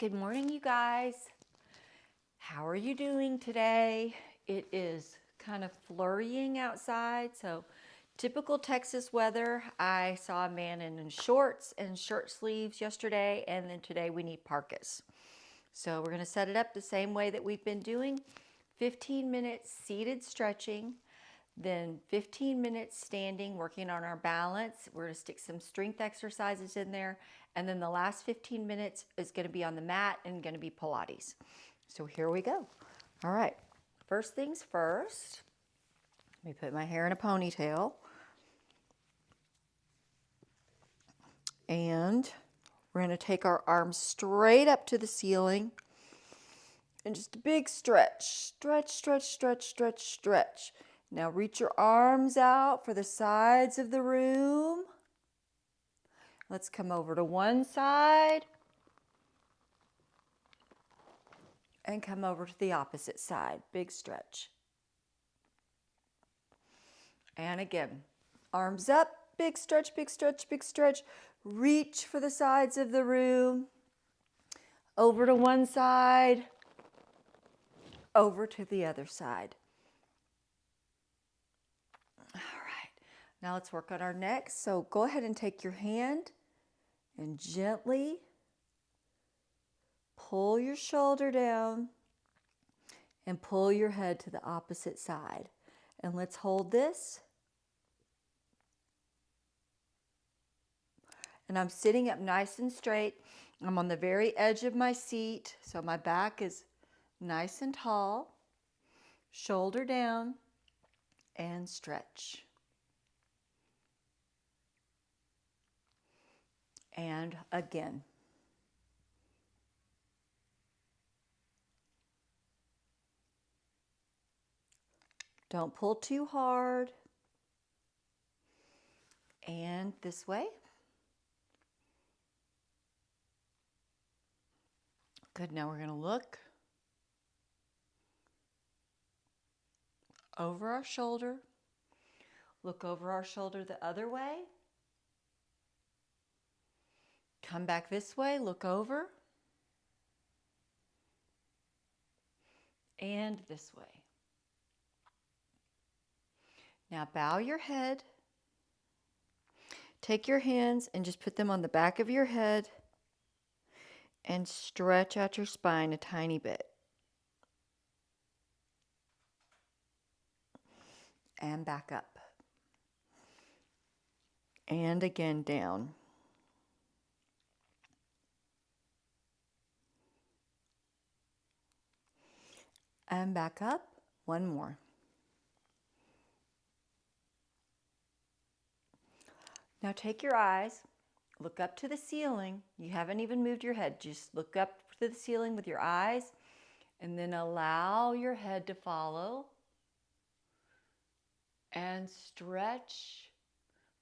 Good morning, you guys. How are you doing today? It is kind of flurrying outside, so typical Texas weather. I saw a man in shorts and shirt sleeves yesterday, and then today we need parkas. So we're going to set it up the same way that we've been doing. 15 minutes seated stretching, then 15 minutes standing, working on our balance. We're going to stick some strength exercises in there. And then the last 15 minutes is going to be on the mat and going to be Pilates. So here we go. All right. First things first, let me put my hair in a ponytail. And we're going to take our arms straight up to the ceiling. And just a big stretch. Stretch, stretch, stretch, stretch, stretch. Now reach your arms out for the sides of the room. Let's come over to one side and come over to the opposite side. Big stretch. And again, arms up, big stretch, big stretch, big stretch. Reach for the sides of the room. Over to one side, over to the other side. All right, now let's work on our neck. So go ahead and take your hand and gently pull your shoulder down and pull your head to the opposite side. And let's hold this. And I'm sitting up nice and straight. I'm on the very edge of my seat, so my back is nice and tall. Shoulder down and stretch. And again. Don't pull too hard. And this way. Good, now we're going to look over our shoulder. Look over our shoulder the other way. Come back this way, look over. And this way. Now bow your head. Take your hands and just put them on the back of your head and stretch out your spine a tiny bit. And back up. And again down. And back up. One more. Now take your eyes, look up to the ceiling. You haven't even moved your head. Just look up to the ceiling with your eyes and then allow your head to follow. And stretch.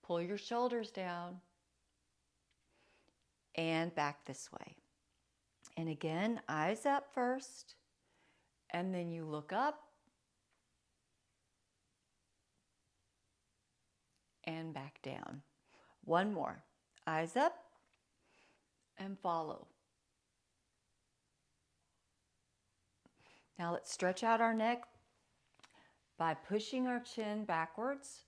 Pull your shoulders down. And back this way. And again, eyes up first. And then you look up. And back down. One more. Eyes up and follow. Now let's stretch out our neck by pushing our chin backwards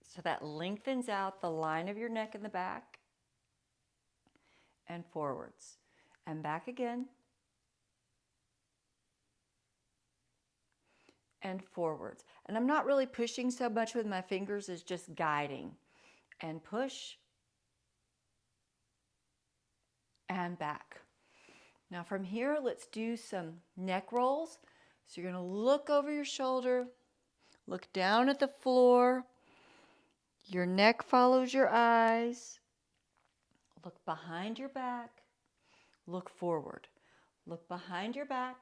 so that lengthens out the line of your neck in the back and forwards and back again and forwards. And I'm not really pushing so much with my fingers as just guiding. And push and back. Now from here, let's do some neck rolls. So you're going to look over your shoulder, look down at the floor. Your neck follows your eyes. Look behind your back. Look forward. Look behind your back.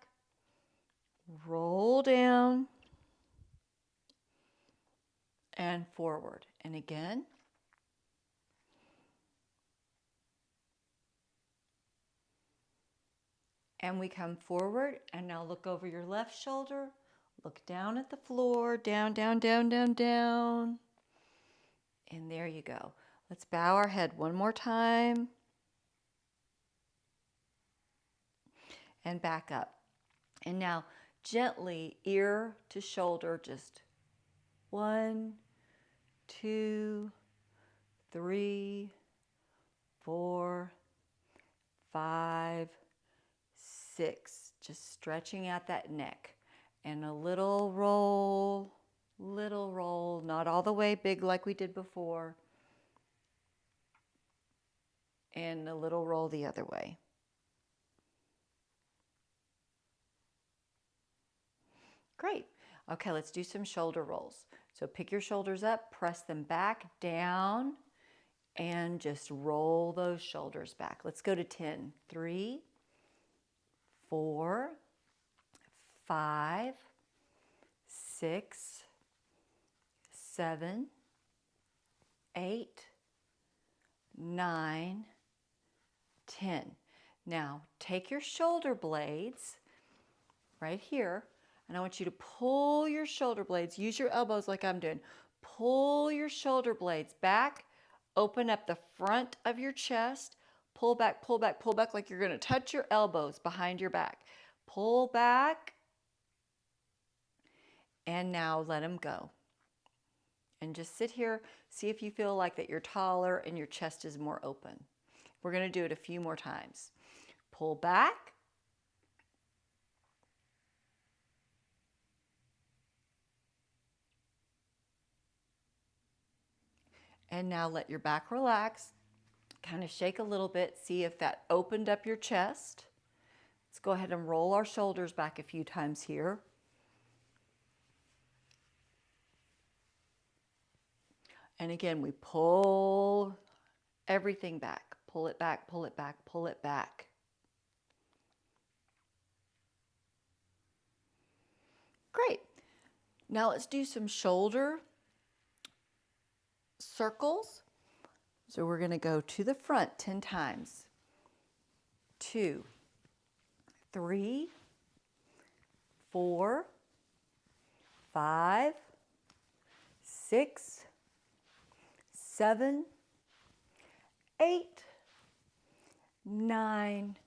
Roll down and forward. And again. And we come forward and now look over your left shoulder. Look down at the floor. Down, down, down, down, down. And there you go. Let's bow our head one more time. and back up. And now gently ear to shoulder, just 1, 2, 3, 4, 5, 6. Just stretching out that neck. And a little roll, not all the way big like we did before. And a little roll the other way. Great. Okay, let's do some shoulder rolls. So pick your shoulders up, press them back, down, and just roll those shoulders back. Let's go to 10. 3, 4, 5, 6, 7, 8, 9, 10. Now take your shoulder blades right here, and I want you to pull your shoulder blades. Use your elbows like I'm doing. Pull your shoulder blades back. Open up the front of your chest. Pull back, pull back, pull back like you're going to touch your elbows behind your back. Pull back. And now let them go. And just sit here. See if you feel like that you're taller and your chest is more open. We're going to do it a few more times. Pull back. And now let your back relax. Kind of shake a little bit. See if that opened up your chest. Let's go ahead and roll our shoulders back a few times here. And again, we pull everything back. Pull it back, pull it back, pull it back. Great. Now let's do some shoulder circles. So we're going to go to the front 10 times. 2, 3, 4, 5, 6, 7, 8, 9,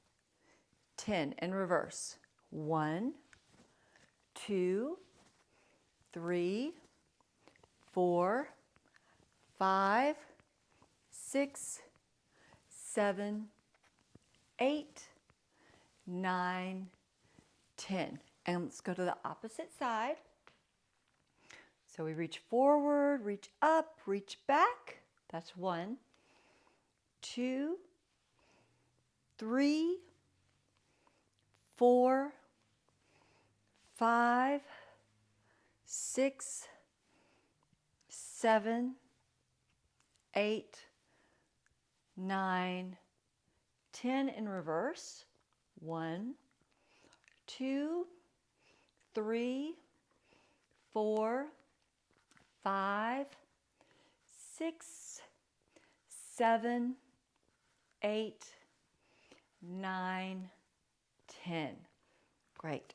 10. And reverse. 1, 2, 3, 4, 5, 6, 7, 8, 9, 10. And let's go to the opposite side. So we reach forward, reach up, reach back. That's 1, 2, 3, 4, 5, 6, 7, 8, 9, 10 in reverse. 1, 2, 3, 4, 5, 6, 7, 8, 9, 10. Great.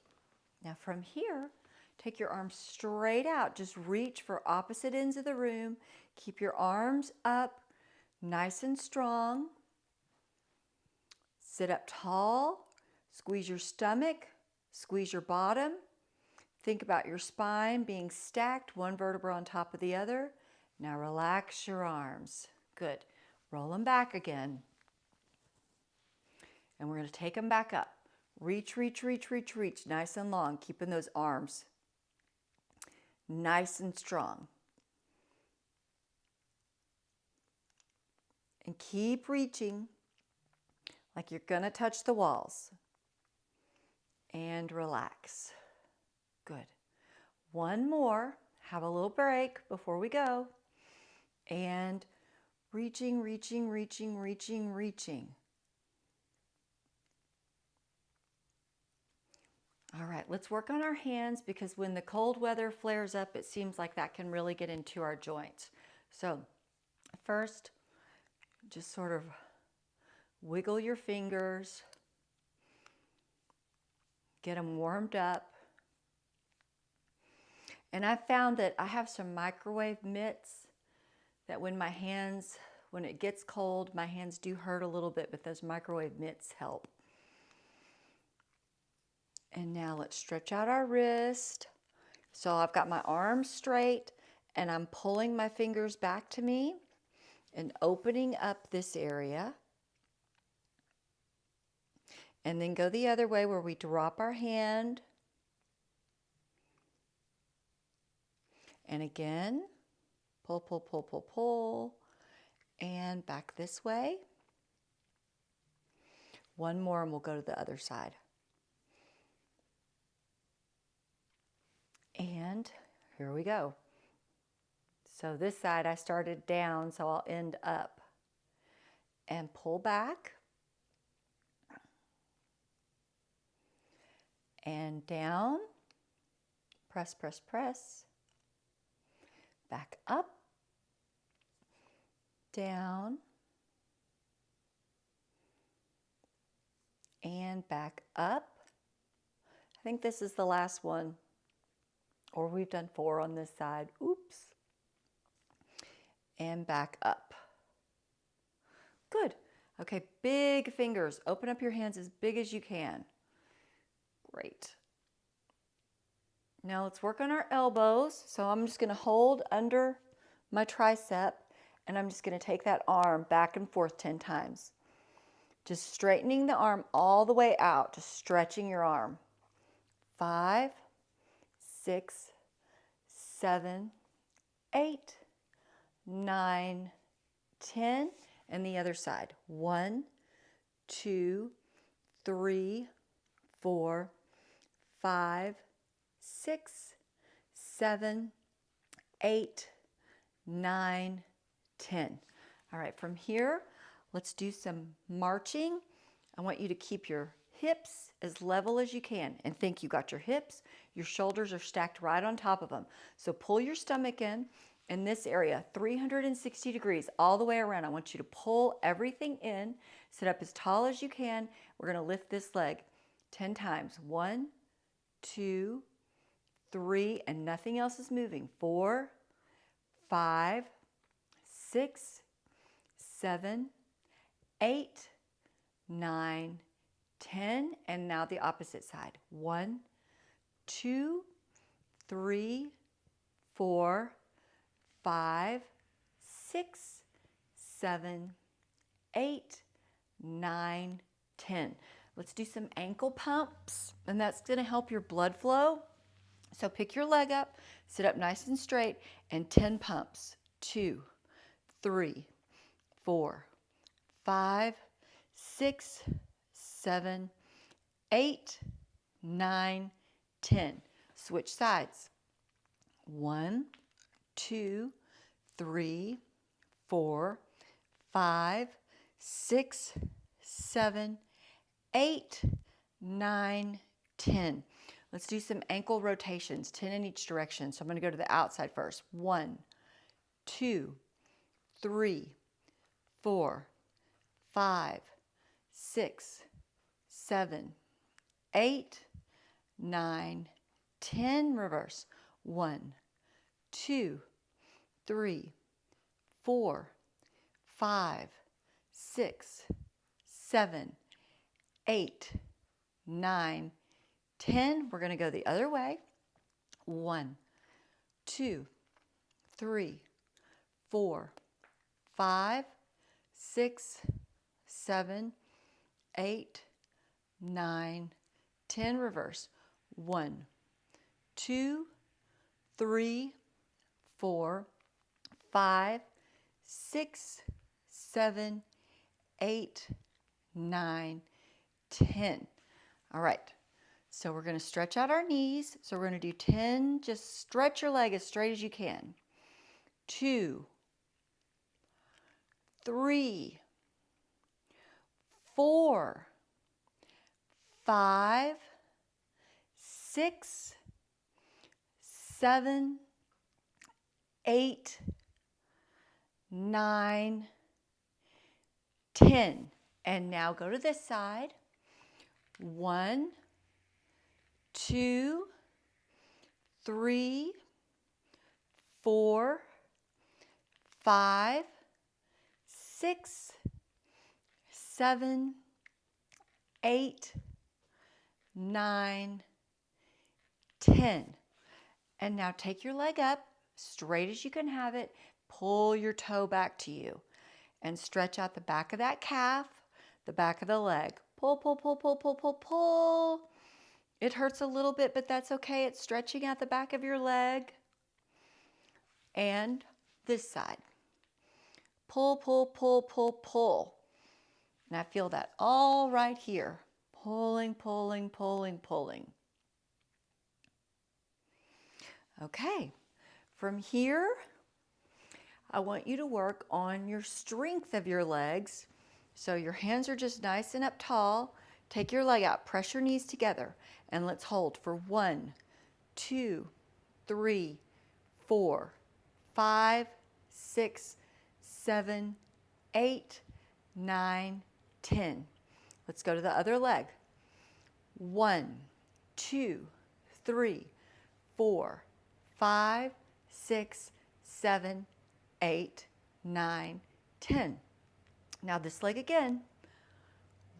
Now from here, take your arms straight out. Just reach for opposite ends of the room. Keep your arms up, nice and strong. Sit up tall. Squeeze your stomach. Squeeze your bottom. Think about your spine being stacked, one vertebra on top of the other. Now relax your arms. Good. Roll them back again. And we're going to take them back up. Reach, reach, reach, reach, reach. Nice and long. Keeping those arms nice and strong. And keep reaching like you're going to touch the walls. And relax. Good. One more. Have a little break before we go. And reaching, reaching, reaching, reaching, reaching. All right, let's work on our hands because when the cold weather flares up, it seems like that can really get into our joints. So first, just sort of wiggle your fingers. Get them warmed up. And I found that I have some microwave mitts that when it gets cold, my hands do hurt a little bit, but those microwave mitts help. And now let's stretch out our wrist. So I've got my arms straight and I'm pulling my fingers back to me and opening up this area. And then go the other way where we drop our hand. And again, pull, pull, pull, pull, pull. And back this way. One more and we'll go to the other side. And here we go. So this side I started down, so I'll end up. And pull back. And down. Press, press, press. Back up. Down. And back up. I think this is the last one. Or we've done 4 on this side. Oops. And back up. Good. Okay, big fingers. Open up your hands as big as you can. Great. Now let's work on our elbows. So I'm just going to hold under my tricep and I'm just going to take that arm back and forth 10 times. Just straightening the arm all the way out, just stretching your arm. 5, 6, 7, 8, 9, 10, and the other side. 1, 2, 3, 4, 5, 6, 7, 8, 9, 10. All right, from here, let's do some marching. I want you to keep your hips as level as you can. And think you got your hips, your shoulders are stacked right on top of them. So pull your stomach in this area, 360 degrees all the way around. I want you to pull everything in, sit up as tall as you can. We're going to lift this leg 10 times. 1, 2, 3, and nothing else is moving. 4, 5, 6, 7, 8, 9, 10, and now the opposite side. 1, 2, 3, 4, 5, 6, 7, 8, 9, 10. Let's do some ankle pumps, and that's going to help your blood flow. So pick your leg up, sit up nice and straight, and 10 pumps. 2, 3, 4, 5, 6, 7, 8, 9, 10. Switch sides. 1, 2, 3, 4, 5, 6, 7, 8, 9, 10. Let's do some ankle rotations, 10 in each direction. So I'm going to go to the outside first. 1, 2, 3, 4, 5, 6, 7, 8, 9, 10. Reverse. 1, 2, 3, 4, 5, 6, 7, 8, 9, 10. We're going to go the other way. 1, 2, 3, 4, 5, 6, 7, 8, 9, 10. Reverse. 1, 2, 3, 4, 5, 6, 7, 8, 9, 10. All right. So we're going to stretch out our knees. So we're going to do 10. Just stretch your leg as straight as you can. 2, 3, 4, 5, 6, 7, 8, 9, 10. And now go to this side. 1, 2, 3, 4, 5, 6, 7, 8, 9, 10. And now take your leg up, straight as you can have it. Pull your toe back to you and stretch out the back of that calf, the back of the leg. Pull, pull, pull, pull, pull, pull, pull. It hurts a little bit, but that's okay. It's stretching out the back of your leg. And this side. Pull, pull, pull, pull, pull. And I feel that all right here. Pulling, pulling, pulling, pulling. Okay, from here, I want you to work on your strength of your legs. So your hands are just nice and up tall. Take your leg out, press your knees together, and let's hold for 1, 2, 3, 4, 5, 6, 7, 8, 9, 10. Let's go to the other leg. 1, 2, 3, 4, 5, 6, 7, 8, 9, 10. Now this leg again.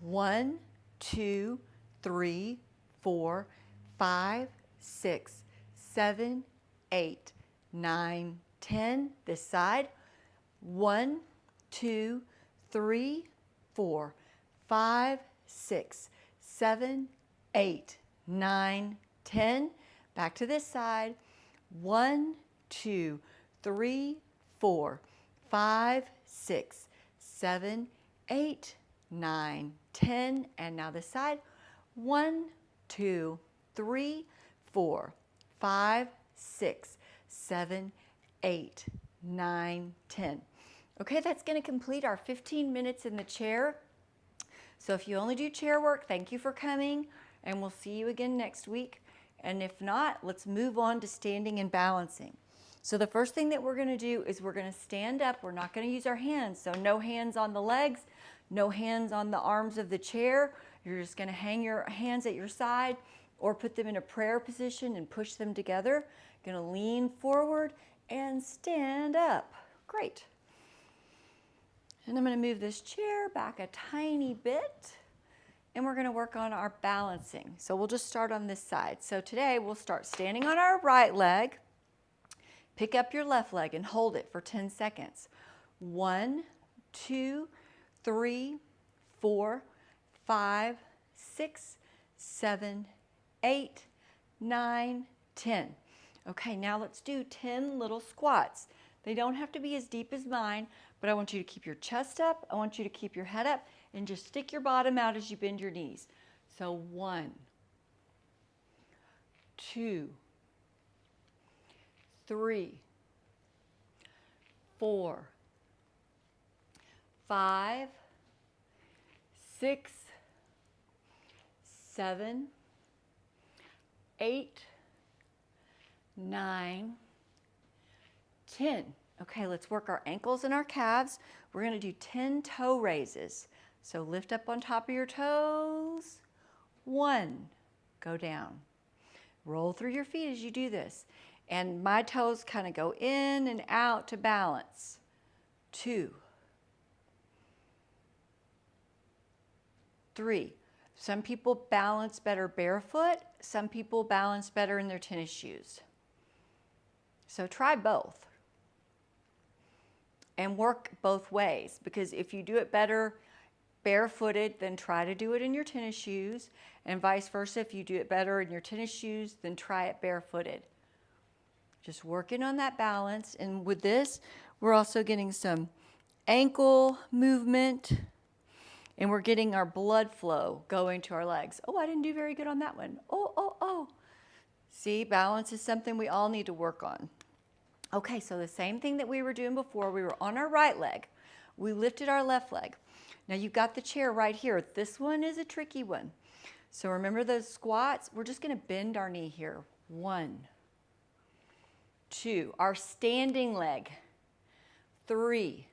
1, 2, 3, 4, 5, 6, 7, 8, 9, 10. This side. 1, 2, 3, 4, 5, 6, 7, 8, 9, 10. Back to this side. 1, 2, 3, 4, 5, 6, 7, 8, 9, 10. And now this side. 1, 2, 3, 4, 5, 6, 7, 8, 9, 10. Okay, that's going to complete our 15 minutes in the chair. So if you only do chair work, thank you for coming, and we'll see you again next week. And if not, let's move on to standing and balancing. So the first thing that we're going to do is we're going to stand up. We're not going to use our hands. So no hands on the legs, no hands on the arms of the chair. You're just going to hang your hands at your side or put them in a prayer position and push them together. You're going to lean forward and stand up. Great. And I'm going to move this chair back a tiny bit. And we're going to work on our balancing. So we'll just start on this side. So today we'll start standing on our right leg. Pick up your left leg and hold it for 10 seconds. 1, 2, 3, 4, 5, 6, 7, 8, 9, 10. Okay, now let's do 10 little squats. They don't have to be as deep as mine, but I want you to keep your chest up. I want you to keep your head up and just stick your bottom out as you bend your knees. So 1, 2, 3, 4, 5, 6, 7, 8, 9, 10. Okay, let's work our ankles and our calves. We're going to do 10 toe raises. So lift up on top of your toes. 1, go down. Roll through your feet as you do this. And my toes kind of go in and out to balance. 2, 3. Some people balance better barefoot. Some people balance better in their tennis shoes. So try both. And work both ways, because if you do it better barefooted, then try to do it in your tennis shoes, and vice versa. If you do it better in your tennis shoes, then try it barefooted. Just working on that balance. And with this, we're also getting some ankle movement, and we're getting our blood flow going to our legs. Oh, I didn't do very good on that one. Oh. See, balance is something we all need to work on. Okay, so the same thing that we were doing before. We were on our right leg. We lifted our left leg. Now you've got the chair right here. This one is a tricky one. So remember those squats? We're just going to bend our knee here. 1, 2. Our standing leg. 3,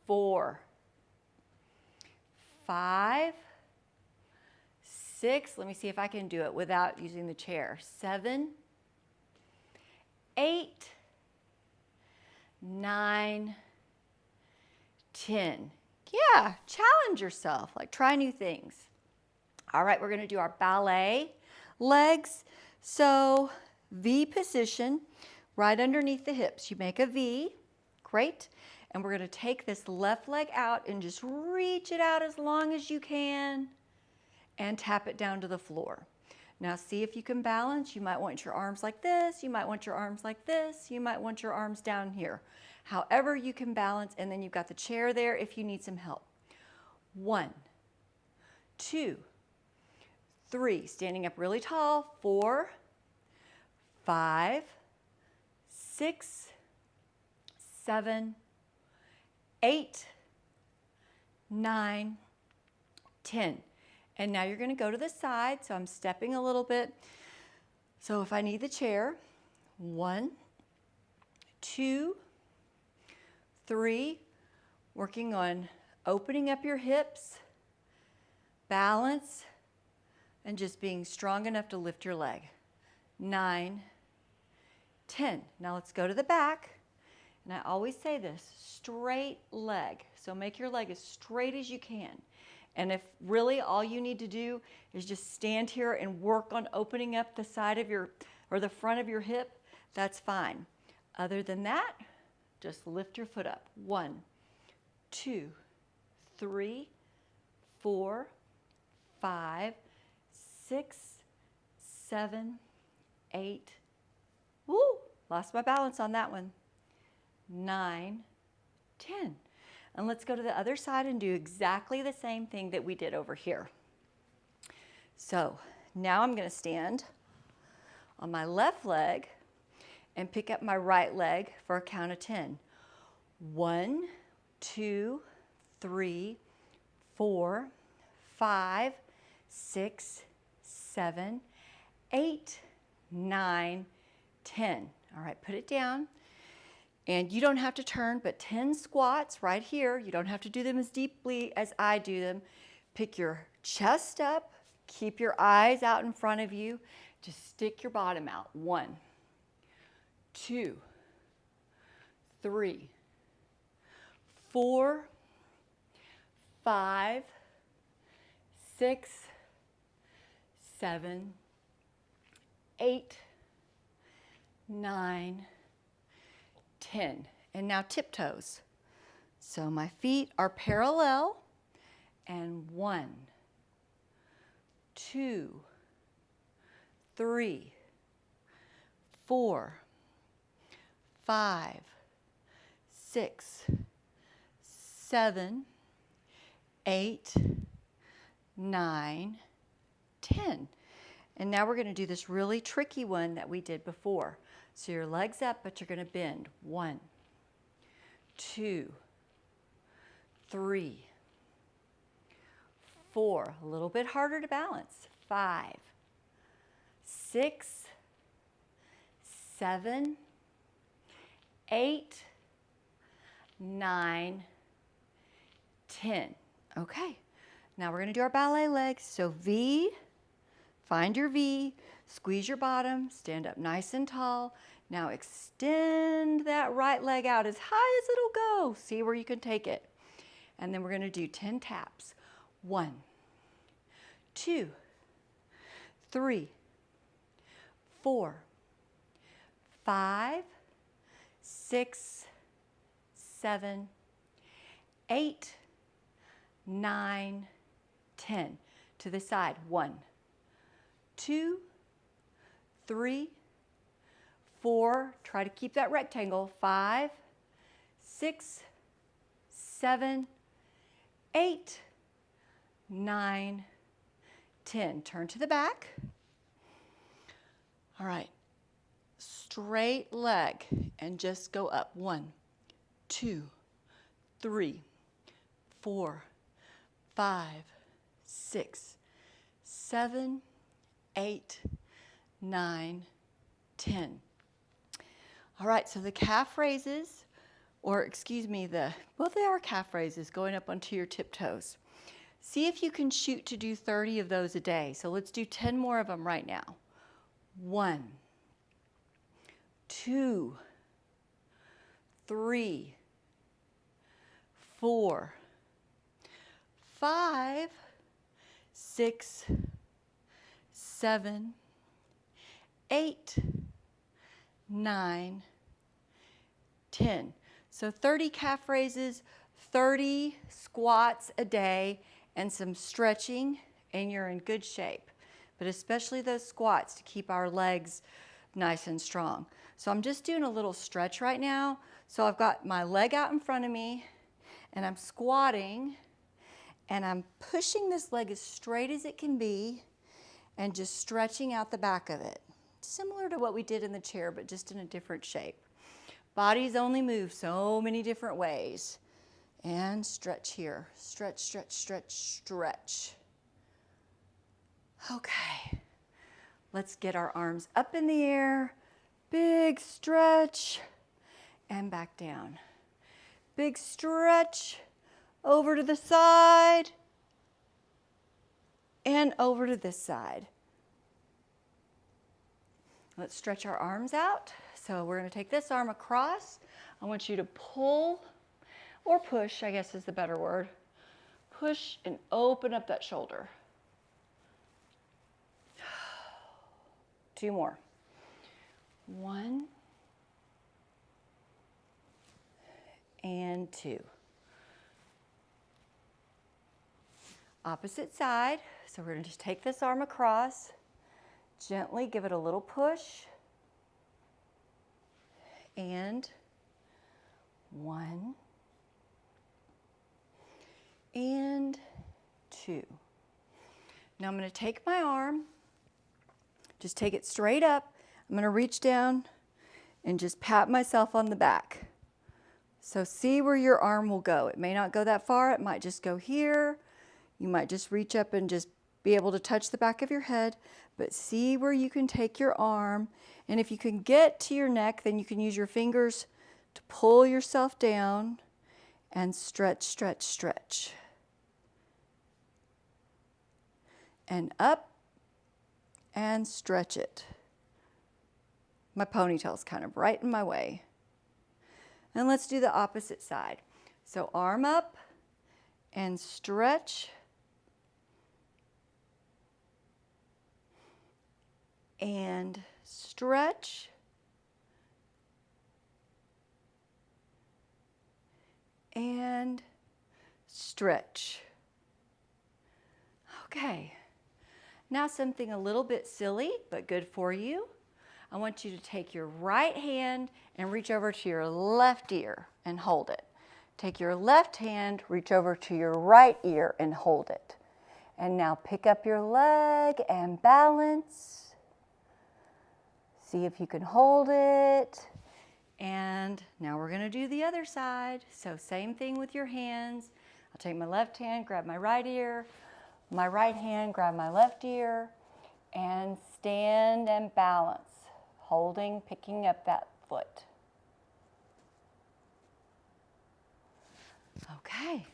4, 5, 6. Let me see if I can do it without using the chair. 7, 8, 9, 10. Yeah, challenge yourself. Like, try new things. All right, we're going to do our ballet legs. So V position, right underneath the hips. You make a V, great. And we're going to take this left leg out and just reach it out as long as you can and tap it down to the floor. Now see if you can balance. You might want your arms like this. You might want your arms like this. You might want your arms down here. However you can balance, and then you've got the chair there if you need some help. 1, 2, 3, standing up really tall. 4, 5, 6, 7, 8, 9, 10. And now you're going to go to the side. So I'm stepping a little bit. So if I need the chair, 1, 2, 3, working on opening up your hips, balance, and just being strong enough to lift your leg. 9, 10. Now let's go to the back. And I always say this, straight leg. So make your leg as straight as you can. And if really all you need to do is just stand here and work on opening up the side of your, or the front of your hip, that's fine. Other than that, just lift your foot up. 1, 2, 3, 4, 5, 6, 7, 8. Woo! Lost my balance on that one. 9, 10. And let's go to the other side and do exactly the same thing that we did over here. So now I'm going to stand on my left leg and pick up my right leg for a count of 10. 1, 2, 3, 4, 5, 6, 7, 8, 9, 10. All right, put it down. And you don't have to turn, but 10 squats right here. You don't have to do them as deeply as I do them. Pick your chest up, keep your eyes out in front of you. Just stick your bottom out. 1, 2, 3, 4, 5, 6, 7, 8, 9, 10. And now tiptoes. So my feet are parallel, and 1, 2, 3, 4, 5, 6, 7, 8, 9, 10. And now we're going to do this really tricky one that we did before. So your legs up, but you're going to bend. 1, 2, 3, 4. A little bit harder to balance. 5, 6, 7, 8, 9, 10. Okay. Now we're going to do our ballet legs. So V, find your V, squeeze your bottom, stand up nice and tall. Now extend that right leg out as high as it'll go. See where you can take it. And then we're going to do 10 taps. 1, 2, 3, 4, 5, 6, 7, 8, 9, 10. To the side. 1, 2, 3, 4. Try to keep that rectangle. 5, 6, 7, 8, 9, 10. Turn to the back. All right. Straight leg and just go up. 1, 2, 3, 4, 5, 6, 7, 8, 9, 10. All right, so the calf raises, or excuse me, well, they are calf raises going up onto your tiptoes. See if you can shoot to do 30 of those a day. So let's do 10 more of them right now. 1, 2, 3, 4, 5, 6, 7, 8, 9, 10. So 30 calf raises, 30 squats a day, and some stretching, and you're in good shape. But especially those squats to keep our legs nice and strong. So I'm just doing a little stretch right now. So I've got my leg out in front of me, and I'm squatting, and I'm pushing this leg as straight as it can be, and just stretching out the back of it. Similar to what we did in the chair, but just in a different shape. Bodies only move so many different ways. And stretch here. Stretch, stretch, stretch, stretch. Okay. Let's get our arms up in the air. Big stretch. And back down. Big stretch. Over to the side. And over to this side. Let's stretch our arms out. So we're going to take this arm across. I want you to pull or push, I guess is the better word. Push and open up that shoulder. 2 more. 1 and 2. Opposite side. So we're going to just take this arm across. Gently give it a little push. And 1 and 2. Now I'm going to take my arm, just take it straight up. I'm going to reach down and just pat myself on the back. So see where your arm will go. It may not go that far. It might just go here. You might just reach up and just be able to touch the back of your head, but see where you can take your arm. And if you can get to your neck, then you can use your fingers to pull yourself down and stretch, stretch, stretch. And up and stretch it. My ponytail's kind of right in my way. And let's do the opposite side. So arm up and stretch. And stretch. And stretch. Okay. Now something a little bit silly, but good for you. I want you to take your right hand and reach over to your left ear and hold it. Take your left hand, reach over to your right ear and hold it. And now pick up your leg and balance. See if you can hold it. And now we're going to do the other side. So same thing with your hands. I'll take my left hand, grab my right ear. My right hand, grab my left ear. And stand and balance. Holding, picking up that foot. Okay.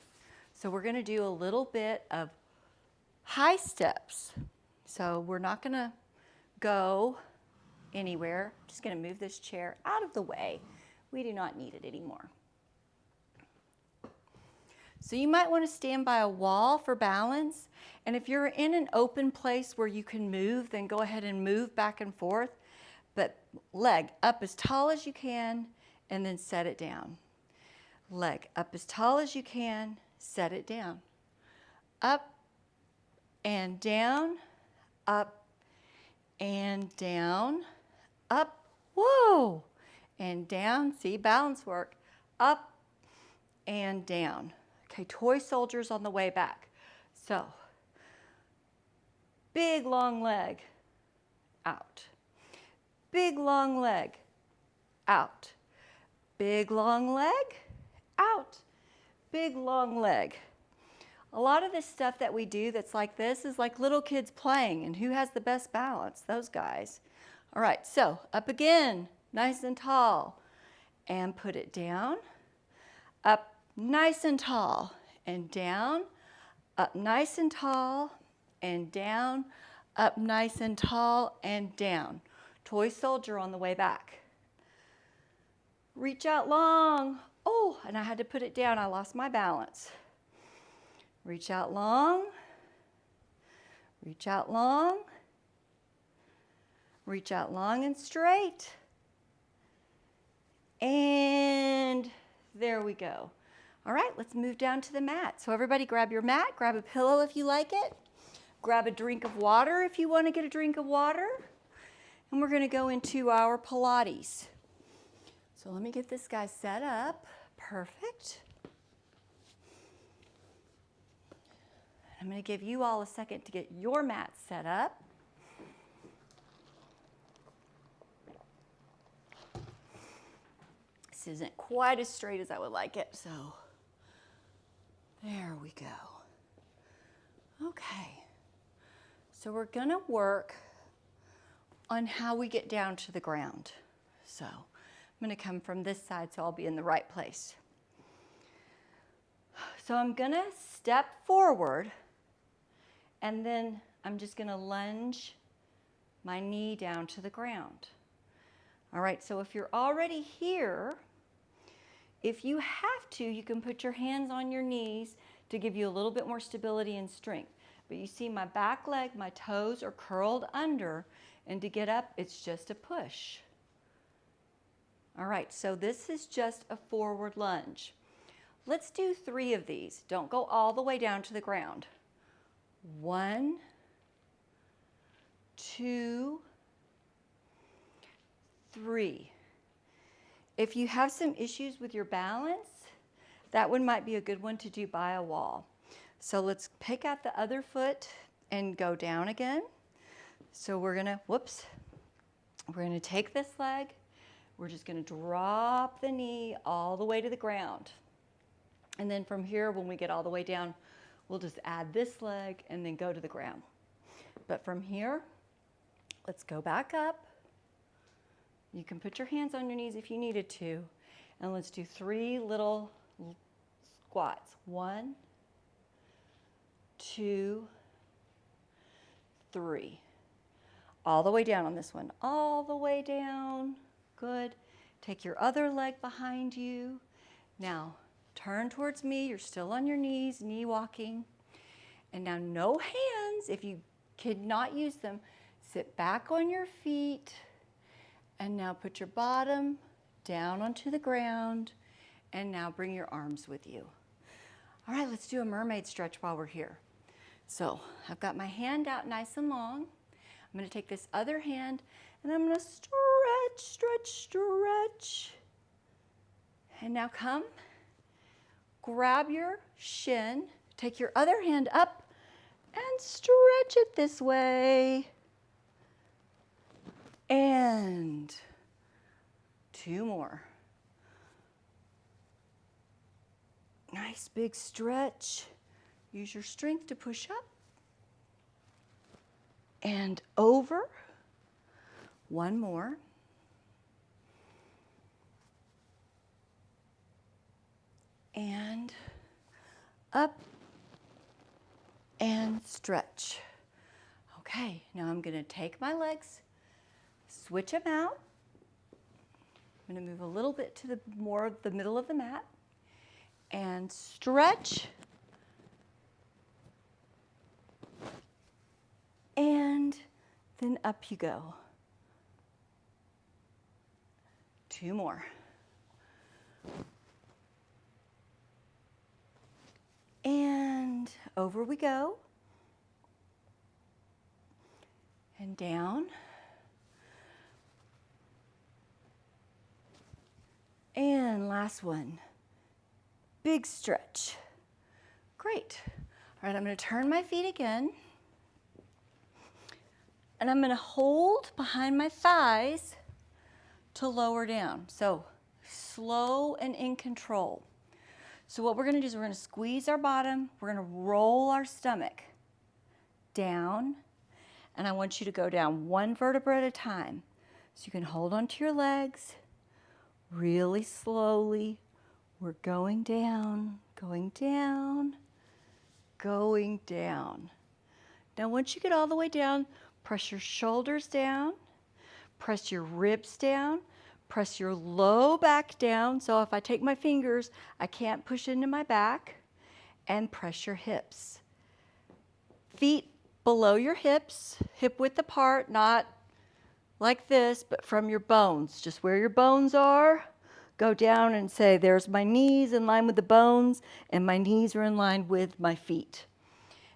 So we're going to do a little bit of high steps. So we're not going to go anywhere. I'm just going to move this chair out of the way. We do not need it anymore. So you might want to stand by a wall for balance. And if you're in an open place where you can move, then go ahead and move back and forth. But leg up as tall as you can and then set it down. Leg up as tall as you can, set it down. Up and down, up and down, up, whoa, and down. See, balance work. Up and down. Okay, toy soldiers on the way back. So, big long leg, out. Big long leg, out. Big long leg, out. Big long leg. A lot of this stuff that we do that's like this is like little kids playing, and who has the best balance? Those guys. All right, so up again, nice and tall, and put it down. Up nice and tall, and down. Up nice and tall, and down. Up nice and tall, and down. Toy soldier on the way back. Reach out long. Oh, and I had to put it down. I lost my balance. Reach out long. Reach out long. Reach out long and straight. And there we go. All right, let's move down to the mat. So everybody grab your mat, grab a pillow if you like it. Grab a drink of water if you want to get a drink of water. And we're going to go into our Pilates. So let me get this guy set up. Perfect. I'm going to give you all a second to get your mat set up. This isn't quite as straight as I would like it, so there we go. Okay, so we're going to work on how we get down to the ground. So I'm going to come from this side so I'll be in the right place. So I'm going to step forward, and then I'm just going to lunge my knee down to the ground. All right, so if you're already here, if you have to, you can put your hands on your knees to give you a little bit more stability and strength. But you see my back leg, my toes are curled under, and to get up, it's just a push. All right, so this is just a forward lunge. Let's do 3 of these. Don't go all the way down to the ground. 1, 2, 3. If you have some issues with your balance, that one might be a good one to do by a wall. So let's pick out the other foot and go down again. So we're gonna, we're gonna take this leg, we're just gonna drop the knee all the way to the ground. And then from here, when we get all the way down, we'll just add this leg and then go to the ground. But from here, let's go back up. You can put your hands on your knees if you needed to. And let's do 3 little squats. 1, 2, 3. All the way down on this one. All the way down. Good. Take your other leg behind you. Now, turn towards me. You're still on your knees, knee walking. And now no hands. If you cannot use them, sit back on your feet. And now put your bottom down onto the ground. And now bring your arms with you. All right, let's do a mermaid stretch while we're here. So I've got my hand out nice and long. I'm going to take this other hand and I'm going to stretch, stretch, stretch. And now come, grab your shin, take your other hand up and stretch it this way. And 2 more. Nice big stretch. Use your strength to push up. And over. 1 more. And up and stretch. Okay, now I'm going to take my legs, switch them out. I'm going to move a little bit to the more of the middle of the mat and stretch. And then up you go. 2 more. And over we go. And down. And last one. Big stretch. Great. All right, I'm going to turn my feet again. And I'm going to hold behind my thighs to lower down. So slow and in control. So what we're going to do is we're going to squeeze our bottom. We're going to roll our stomach down. And I want you to go down 1 vertebra at a time. So you can hold onto your legs really slowly. We're going down, going down, going down. Now once you get all the way down, press your shoulders down, press your ribs down, press your low back down. So if I take my fingers, I can't push into my back. And press your hips. Feet below your hips, hip width apart, not like this, but from your bones, just where your bones are. Go down and say, there's my knees in line with the bones, and my knees are in line with my feet.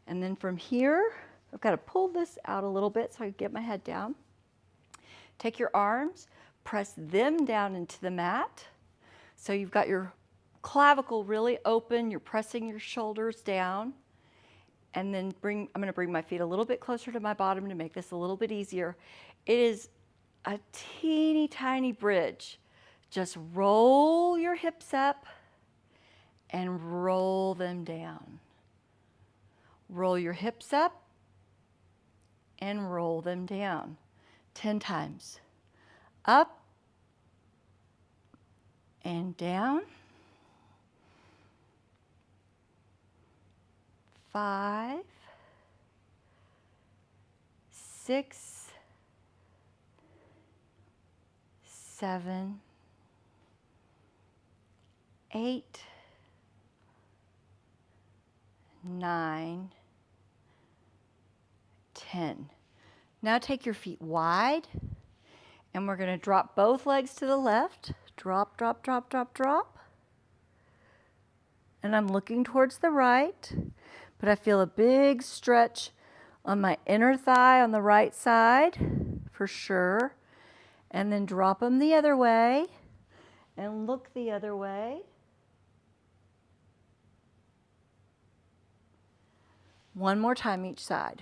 And then from here, I've got to pull this out a little bit so I can get my head down. Take your arms, press them down into the mat. So you've got your clavicle really open, you're pressing your shoulders down. And then I'm going to bring my feet a little bit closer to my bottom to make this a little bit easier. It is a teeny tiny bridge. Just roll your hips up and roll them down. Roll your hips up and roll them down. 10 times. Up and down. 5, 6, 7, 8, 9, 10. Now take your feet wide, and we're going to drop both legs to the left. Drop, drop, drop, drop, drop. And I'm looking towards the right, but I feel a big stretch on my inner thigh on the right side, for sure. And then drop them the other way, and look the other way. One more time each side.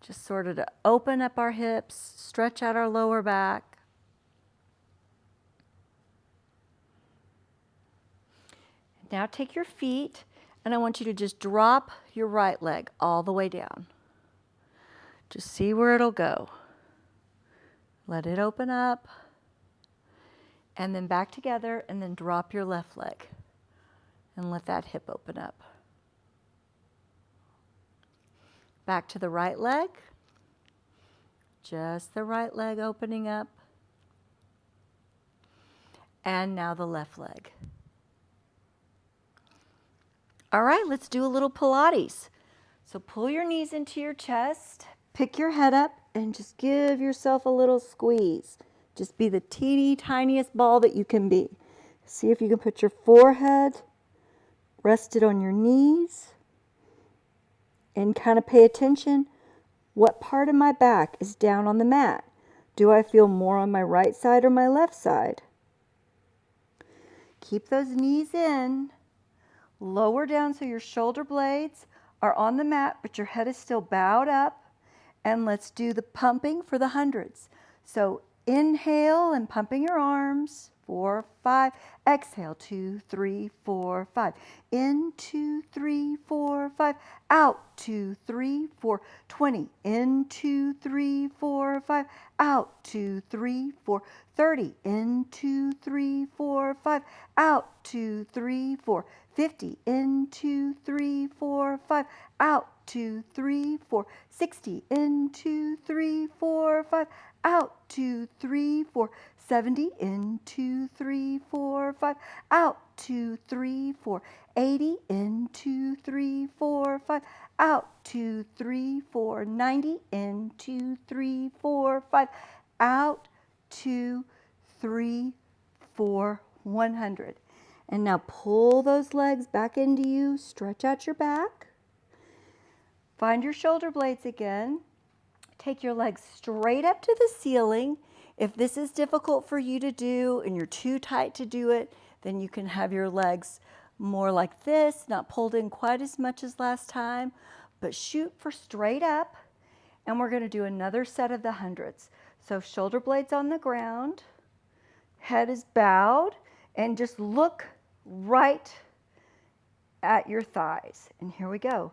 Just sort of to open up our hips, stretch out our lower back. Now take your feet, and I want you to just drop your right leg all the way down. Just see where it'll go. Let it open up, and then back together, and then drop your left leg, and let that hip open up. Back to the right leg, just the right leg opening up, and now the left leg. All right, let's do a little Pilates. So pull your knees into your chest, pick your head up, and just give yourself a little squeeze. Just be the teeny tiniest ball that you can be. See if you can put your forehead rested on your knees, and kind of pay attention. What part of my back is down on the mat? Do I feel more on my right side or my left side? Keep those knees in. Lower down so your shoulder blades are on the mat, but your head is still bowed up. And let's do the pumping for the hundreds. So inhale and pumping your arms. 4, 5. Exhale. 2, 3, 4, 5. In, 2, 3, 4, 5. Out. 2, 3, 4. 20. In, 2, 3, 4, 5. Out. 2, 3, 4. 30. In, 2, 3, 4, 5. Out. 2, 3, 4. 50. In, 2, 3, 4, 5. Out. 2, 3, 4. 60. In, 2, 3, 4, 5. Out. 2, 3, 4. 70. In, 2, 3, 4, 5. Out. 2, 3, 4. 80. In, 2, 3, 4, 5. Out. 2, 3, 4. 90. In, 2, 3, 4, 5. Out. 2, 3, 4. 100. And now pull those legs back into you. Stretch out your back. Find your shoulder blades again. Take your legs straight up to the ceiling. If this is difficult for you to do and you're too tight to do it, then you can have your legs more like this, not pulled in quite as much as last time, but shoot for straight up. And we're going to do another set of the hundreds. So shoulder blades on the ground, head is bowed, and just look right at your thighs. And here we go.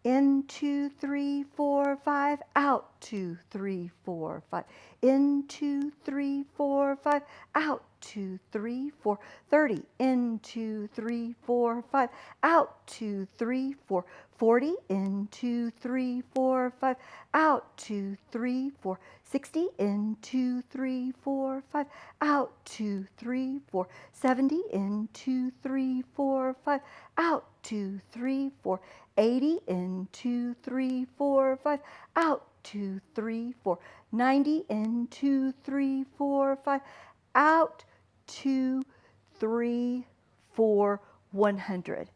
In, 2, 3, 4, 5. Out. 2, 3, 4, 5. In, 2, 3, 4, 5. Out. 2, 3, 4. 30. In, 2, 3, 4, 5. Out. 2, 3, 4. 40. In, 2, 3, 4, 5. Out. 2, 3, 4. 60. In, 2, 3, 4, 5. Out. 2, 3, 4. 70. In, 2, 3, 4, 5. Out. 2, 3, 4. 80 in 2, 3, 4, 5. Out 2, 3, 4. 90 in 2, 3, 4, 5. Out 2, 3, 4, 100.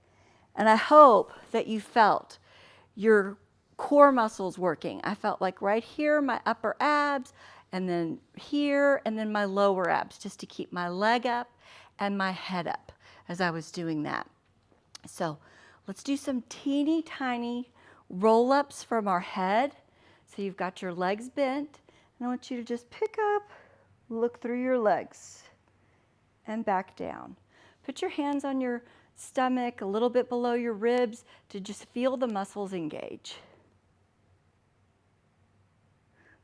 And I hope that you felt your core muscles working. I felt like right here, my upper abs, and then here, and then my lower abs, just to keep my leg up and my head up as I was doing that. So let's do some teeny tiny roll-ups from our head. So you've got your legs bent, and I want you to just pick up, look through your legs, and back down. Put your hands on your stomach, a little bit below your ribs, to just feel the muscles engage.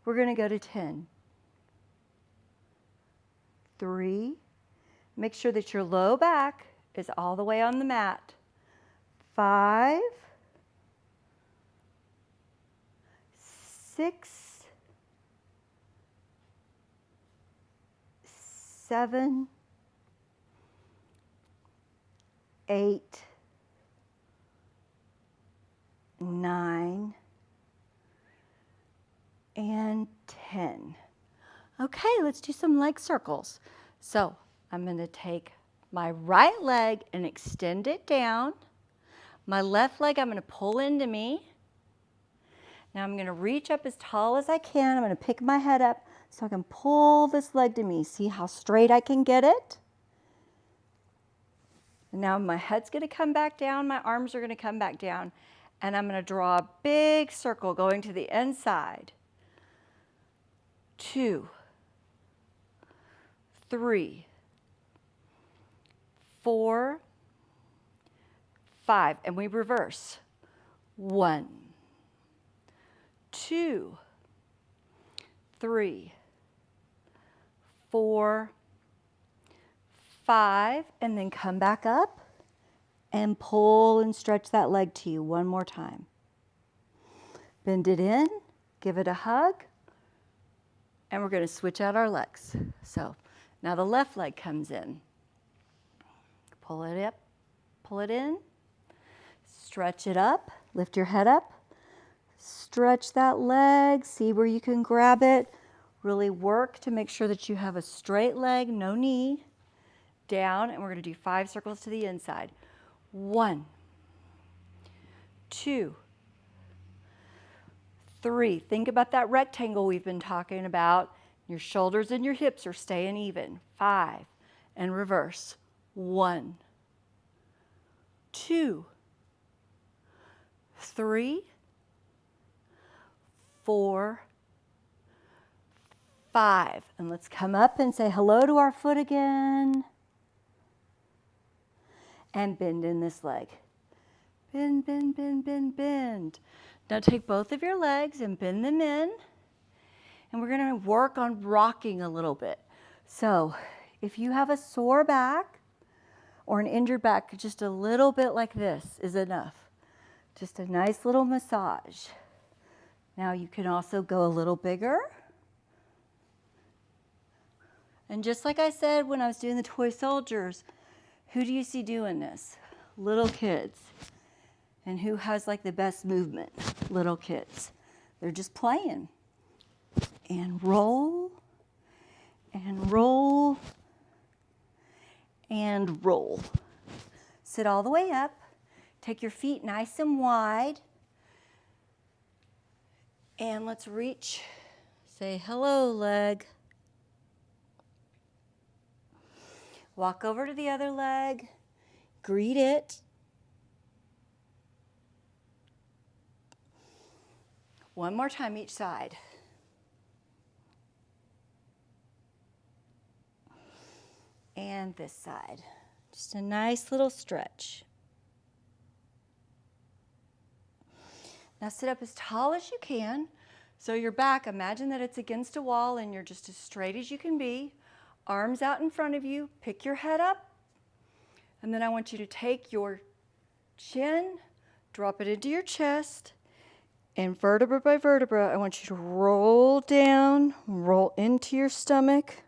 We're going to go to 10. 3. Make sure that your low back is all the way on the mat. 5. 6. 7. 8. 9. And 10. Okay, let's do some leg circles. So I'm going to take my right leg and extend it down. My left leg I'm going to pull into me. Now I'm going to reach up as tall as I can. I'm going to pick my head up so I can pull this leg to me. See how straight I can get it? And now my head's going to come back down. My arms are going to come back down. And I'm going to draw a big circle going to the inside. 2, 3, 4, 5, and we reverse. 1, 2, 3, 4, 5, and then come back up and pull and stretch that leg to you one more time. Bend it in, give it a hug, and we're going to switch out our legs. So now the left leg comes in. Pull it up, pull it in, stretch it up, lift your head up, stretch that leg, see where you can grab it. Really work to make sure that you have a straight leg, no knee, down, and we're going to do 5 circles to the inside. 1, 2, 3. Think about that rectangle we've been talking about. Your shoulders and your hips are staying even. 5, and reverse. 1, 2, 3, 4, 5. And let's come up and say hello to our foot again. And bend in this leg. Bend, bend, bend, bend, bend. Now take both of your legs and bend them in. And we're going to work on rocking a little bit. So if you have a sore back or an injured back, just a little bit like this is enough. Just a nice little massage. Now you can also go a little bigger. And just like I said when I was doing the toy soldiers, who do you see doing this? Little kids. And who has like the best movement? Little kids. They're just playing. And roll, and roll, and roll. Sit all the way up. Take your feet nice and wide. And let's reach. Say hello, leg. Walk over to the other leg. Greet it. One more time each side. And this side. Just a nice little stretch. Now sit up as tall as you can. So your back, imagine that it's against a wall and you're just as straight as you can be. Arms out in front of you. Pick your head up. And then I want you to take your chin, drop it into your chest, and vertebra by vertebra, I want you to roll down, roll into your stomach,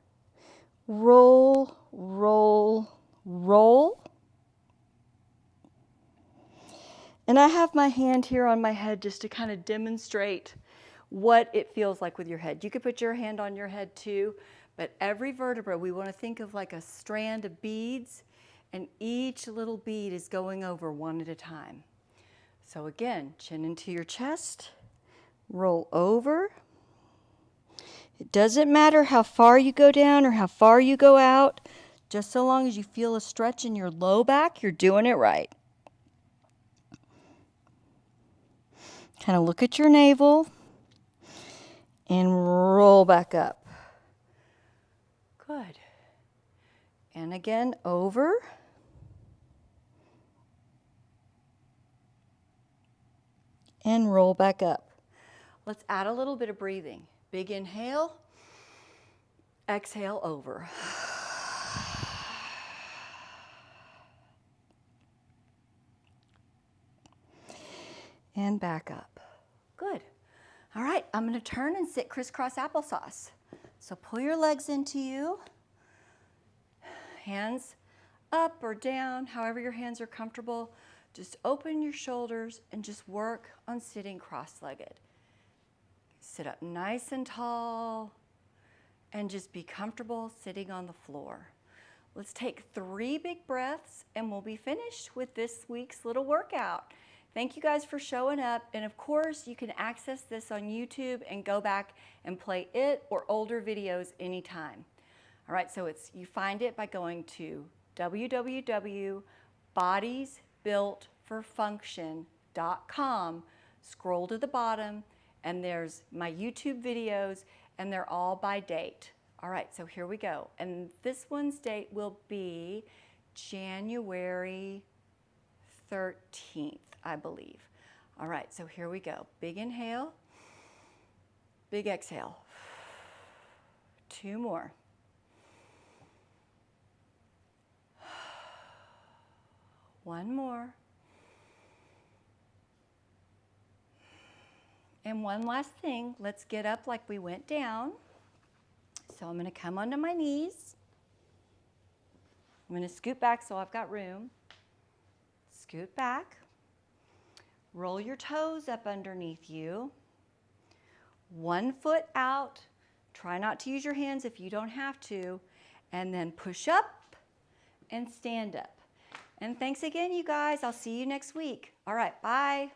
roll, roll, roll. And I have my hand here on my head just to kind of demonstrate what it feels like with your head. You could put your hand on your head too, but every vertebra, we want to think of like a strand of beads, and each little bead is going over one at a time. So again, chin into your chest, roll over. It doesn't matter how far you go down or how far you go out, just so long as you feel a stretch in your low back, you're doing it right. Kind of look at your navel and roll back up. Good. And again, over. And roll back up. Let's add a little bit of breathing. Big inhale, exhale over. And back up. Good. All right, I'm going to turn and sit crisscross applesauce. So pull your legs into you. Hands up or down, however your hands are comfortable. Just open your shoulders and just work on sitting cross-legged. Sit up nice and tall and just be comfortable sitting on the floor. Let's take 3 big breaths and we'll be finished with this week's little workout. Thank you guys for showing up, and of course you can access this on YouTube and go back and play it or older videos anytime. All right, so you find it by going to www.bodiesbuiltforfunction.com, scroll to the bottom, and there's my YouTube videos, and they're all by date. All right, so here we go. And this one's date will be January 13th, I believe. All right, so here we go. Big inhale, big exhale. 2 more. One more. And one last thing, let's get up like we went down. So I'm going to come onto my knees. I'm going to scoot back so I've got room. Scoot back. Roll your toes up underneath you. 1 foot out. Try not to use your hands if you don't have to. And then push up and stand up. And thanks again, you guys. I'll see you next week. All right, bye.